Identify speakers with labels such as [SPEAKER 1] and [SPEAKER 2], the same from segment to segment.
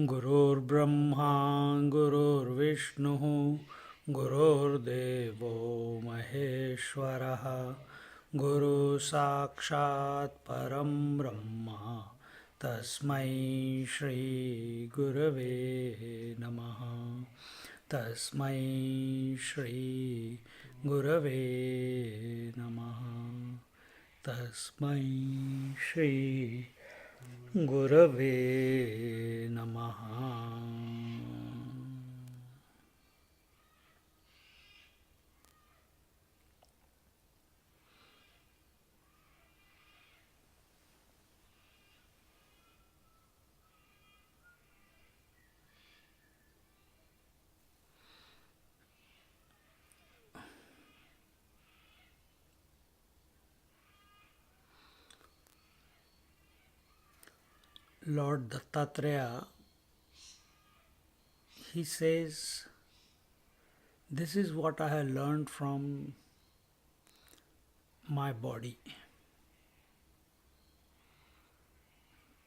[SPEAKER 1] गुरुर्ब्रह्मा गुरुर्विष्णुः गुरुर्देवो महेश्वरः गुरु साक्षात् परं ब्रह्म तस्मै श्री गुरवे नमः तस्मै श्री गुरवे नमः तस्मै श्री गुरवे नमः. Lord Dattatreya, he says, this is what I have learned from my body.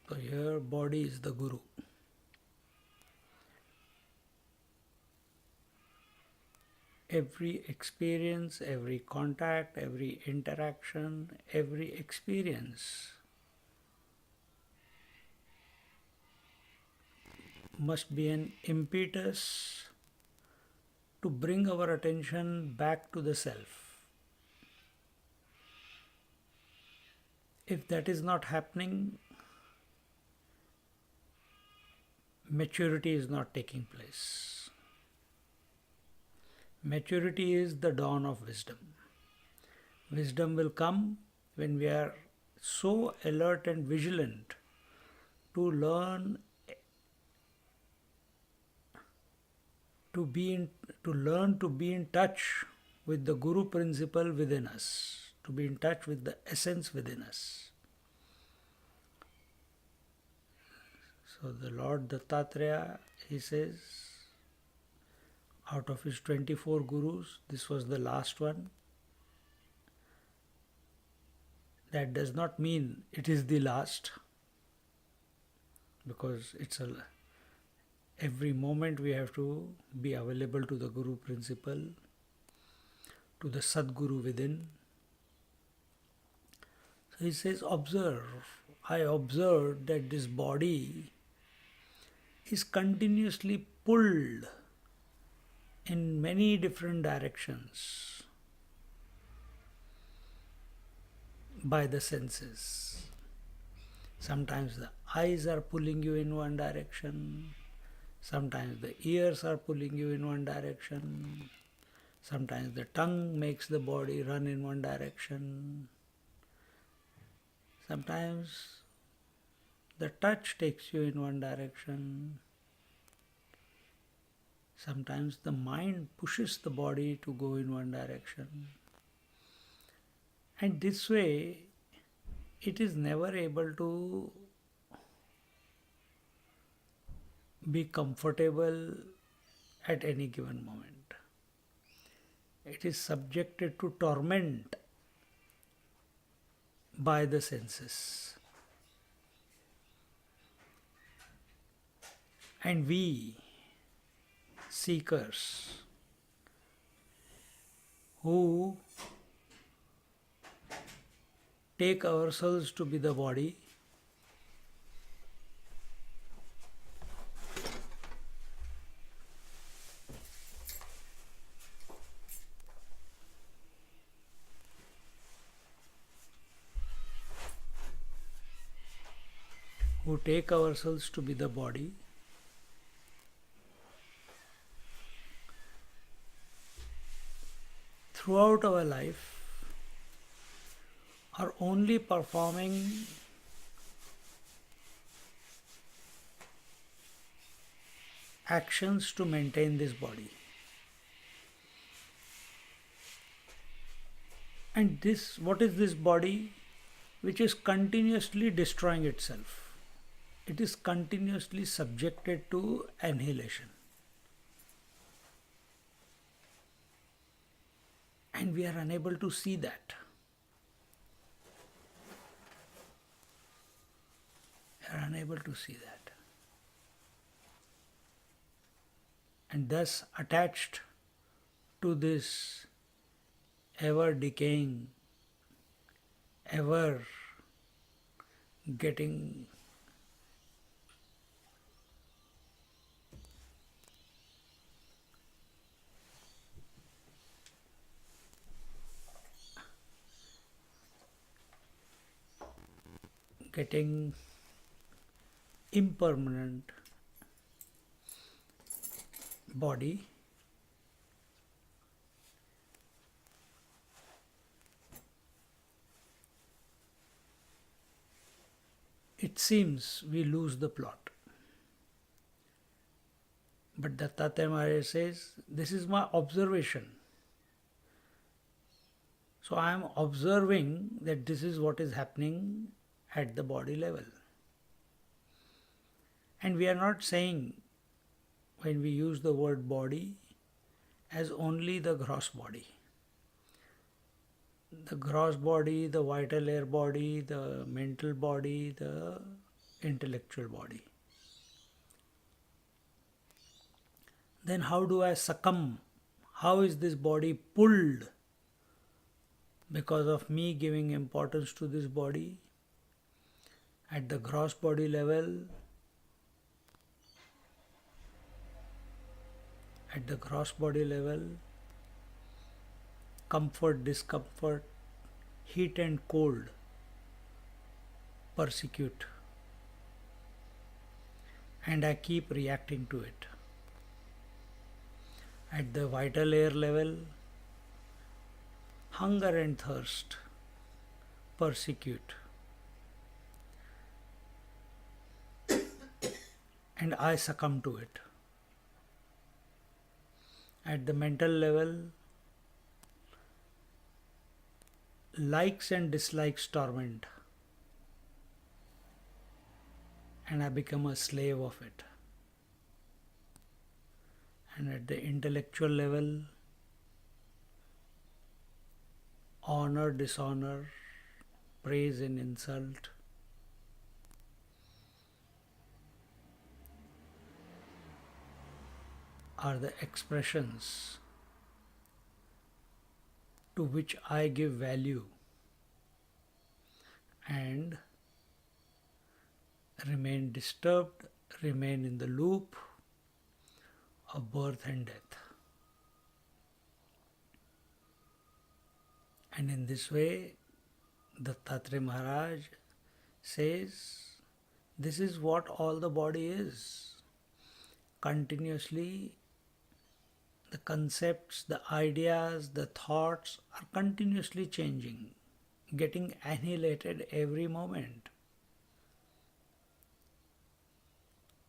[SPEAKER 1] So your body is the Guru. Every experience, every contact, every interaction, every experience must be an impetus to bring our attention back to the self. If that is not happening, maturity is not taking place. Maturity is the dawn of wisdom. Wisdom will come when we are so alert and vigilant to learn to be in touch with the Guru principle within us, to be in touch with the essence within us. So the Lord Dattatreya, he says, out of his 24 gurus, this was the last one. That does not mean it is the last, because every moment we have to be available to the Guru principle, to the Sadguru within. So he says, observe. I observed that this body is continuously pulled in many different directions by the senses. Sometimes the eyes are pulling you in one direction, sometimes the ears are pulling you in one direction, sometimes the tongue makes the body run in one direction, sometimes the touch takes you in one direction, sometimes the mind pushes the body to go in one direction. And this way, it is never able to be comfortable at any given moment. It is subjected to torment by the senses. And we, seekers, who take ourselves to be the body, throughout our life, are only performing actions to maintain this body. And this, what is this body? Which is continuously destroying itself. It is continuously subjected to annihilation. And we are unable to see that. We are unable to see that. And thus attached to this ever decaying, ever getting impermanent body, it seems we lose the plot. But Dattatreya Maharaj says, this is my observation. So I am observing that this is what is happening at the body level. And we are not saying, when we use the word body, as only the gross body. The gross body, the vital air body, the mental body, the intellectual body. Then how do I succumb? How is this body pulled because of me giving importance to this body? At the gross body level, comfort, discomfort, heat and cold persecute, and I keep reacting to it. At the vital air level, hunger and thirst persecute, and I succumb to it. At the mental level, likes and dislikes torment, and I become a slave of it. And at the intellectual level, honor, dishonor, praise and insult are the expressions to which I give value and remain disturbed, remain in the loop of birth and death. And in this way, Dattatreya Maharaj says, this is what all the body is. Continuously, the concepts, the ideas, the thoughts are continuously changing, getting annihilated every moment.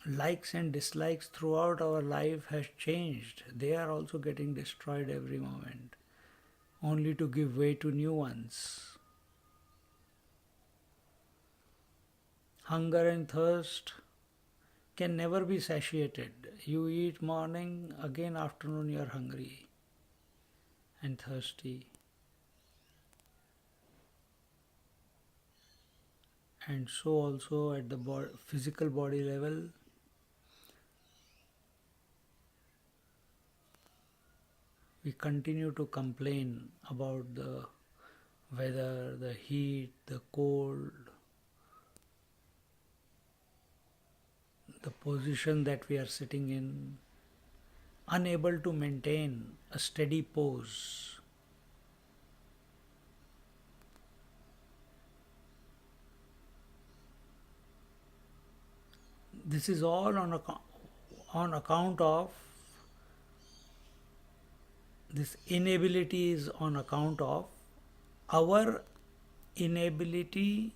[SPEAKER 1] Likes and dislikes throughout our life has changed. They are also getting destroyed every moment, only to give way to new ones. Hunger and thirst can never be satiated. You eat morning, again afternoon you are hungry and thirsty. And so also at the physical body level, we continue to complain about the weather, the heat, the cold, the position that we are sitting in, unable to maintain a steady pose. This is all on account of this inability is on account of our inability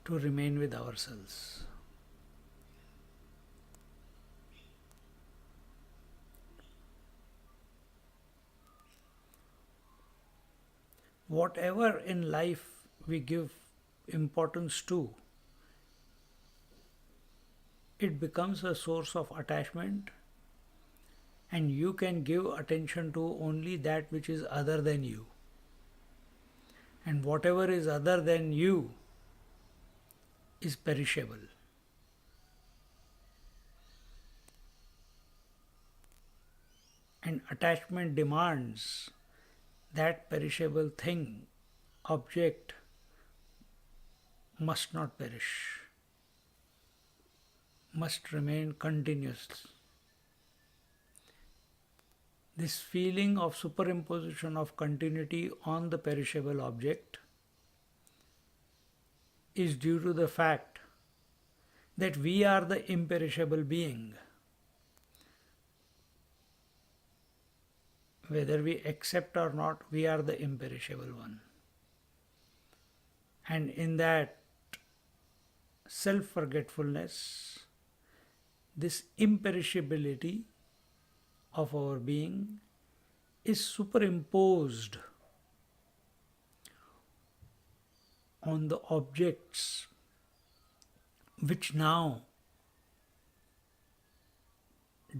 [SPEAKER 1] to remain with ourselves. Whatever in life we give importance to, it becomes a source of attachment, and you can give attention to only that which is other than you. And whatever is other than you is perishable. And attachment demands that perishable thing, object, must not perish, must remain continuous. This feeling of superimposition of continuity on the perishable object is due to the fact that we are the imperishable being. Whether we accept or not, we are the imperishable one. And in that self-forgetfulness, this imperishability of our being is superimposed on the objects which now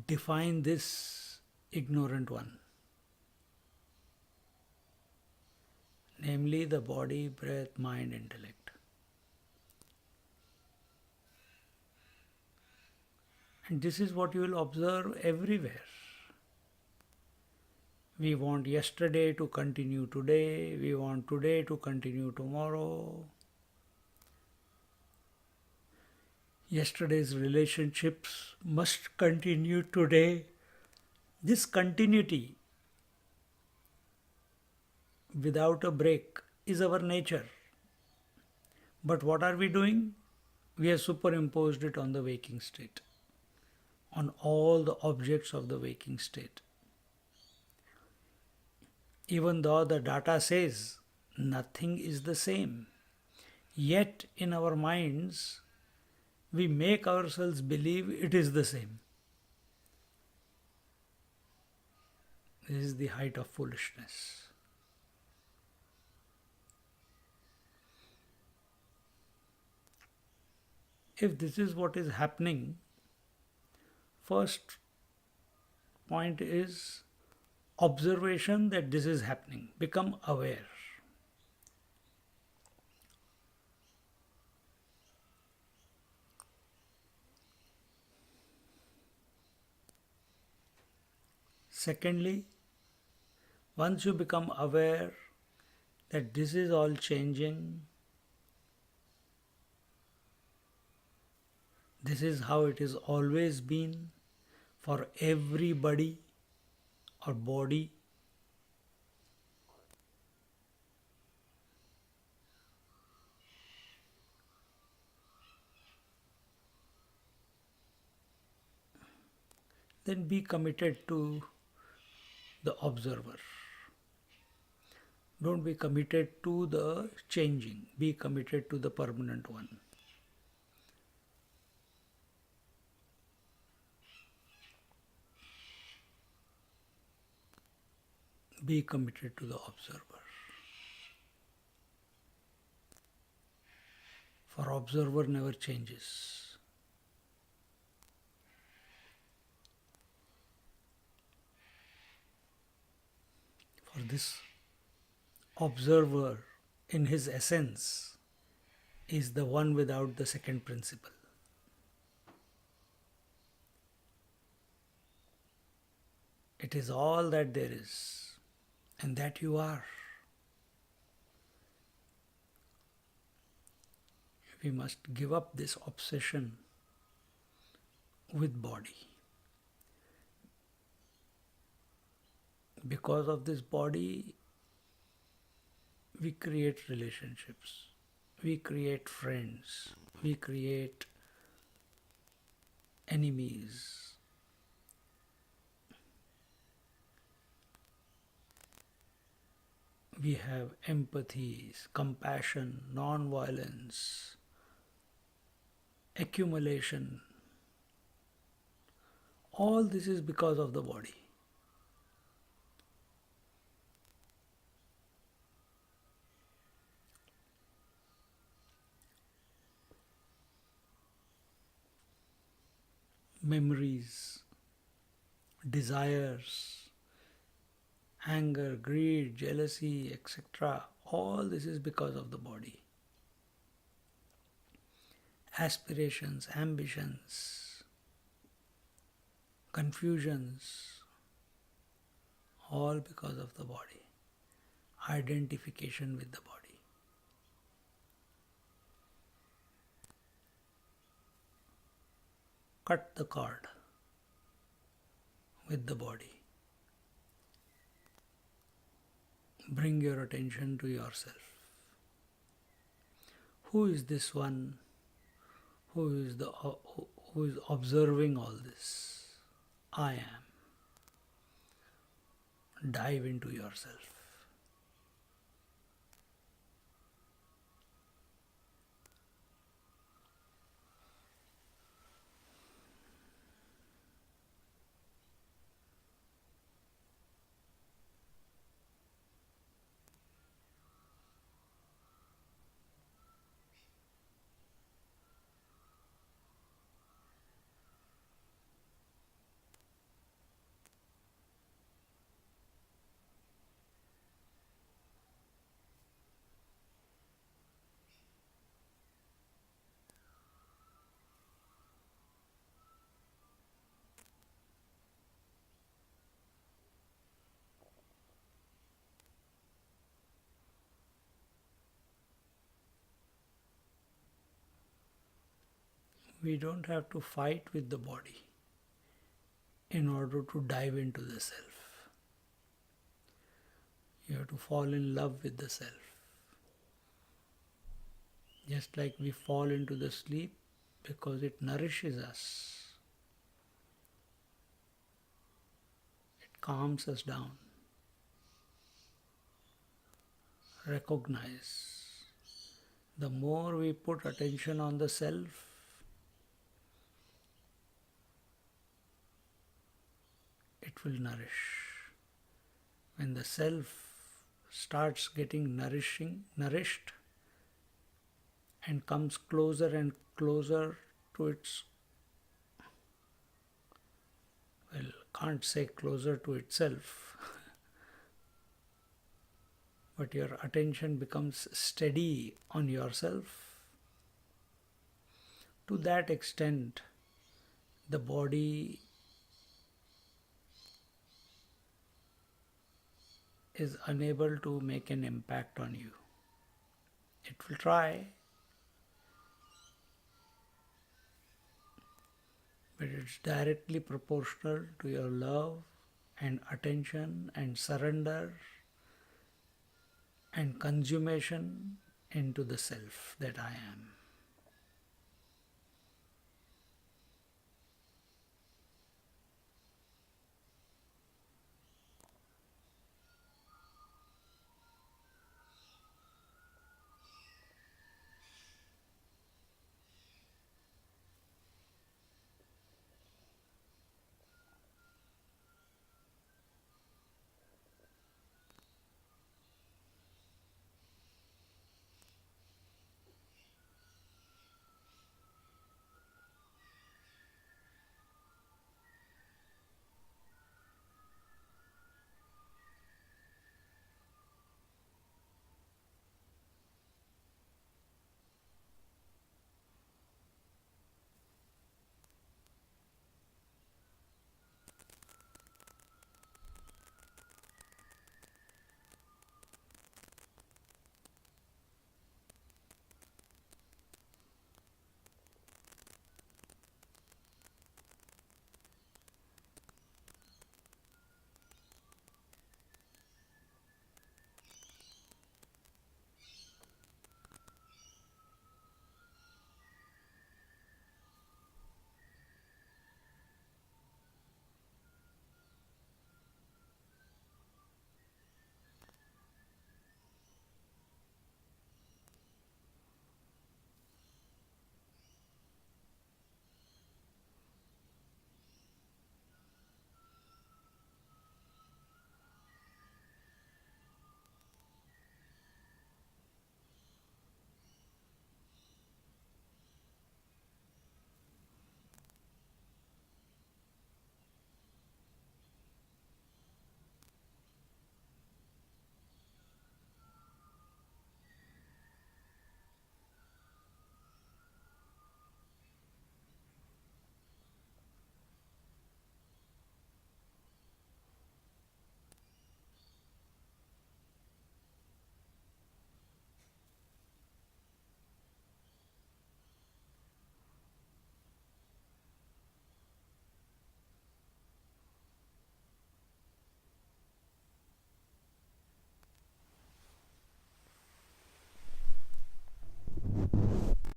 [SPEAKER 1] define this ignorant one, namely the body, breath, mind, intellect. And this is what you will observe everywhere. We want yesterday to continue today, we want today to continue tomorrow. Yesterday's relationships must continue today. This continuity without a break is our nature. But what are we doing? We have superimposed it on the waking state, on all the objects of the waking state. Even though the data says nothing is the same, yet in our minds we make ourselves believe it is the same. This is the height of foolishness. If this is what is happening, first point is observation that this is happening. Become aware. Secondly, once you become aware that this is all changing, this is how it has always been for everybody or body, then be committed to the observer. Don't be committed to the changing, be committed to the permanent one. Be committed to the observer. For observer never changes. For this observer in his essence is the one without the second principle. It is all that there is, and that you are. We must give up this obsession with body. Because of this body, we create relationships, we create friends, we create enemies. We have empathy, compassion, non-violence, accumulation. All this is because of the body. Memories, desires, anger, greed, jealousy, etc. All this is because of the body. Aspirations, ambitions, confusions, all because of the body. Identification with the body. Cut the cord with the body. Bring your attention to yourself. Who is this one who is observing all this? I am. Dive into yourself. We don't have to fight with the body in order to dive into the self. You have to fall in love with the self. Just like we fall into the sleep because it nourishes us, it calms us down. Recognize. The more we put attention on the self, it will nourish. When the self starts getting nourished and comes closer and closer to its, well, can't say closer to itself, but your attention becomes steady on yourself, to that extent the body is unable to make an impact on you. It will try, but it's directly proportional to your love and attention and surrender and consummation into the self that I am.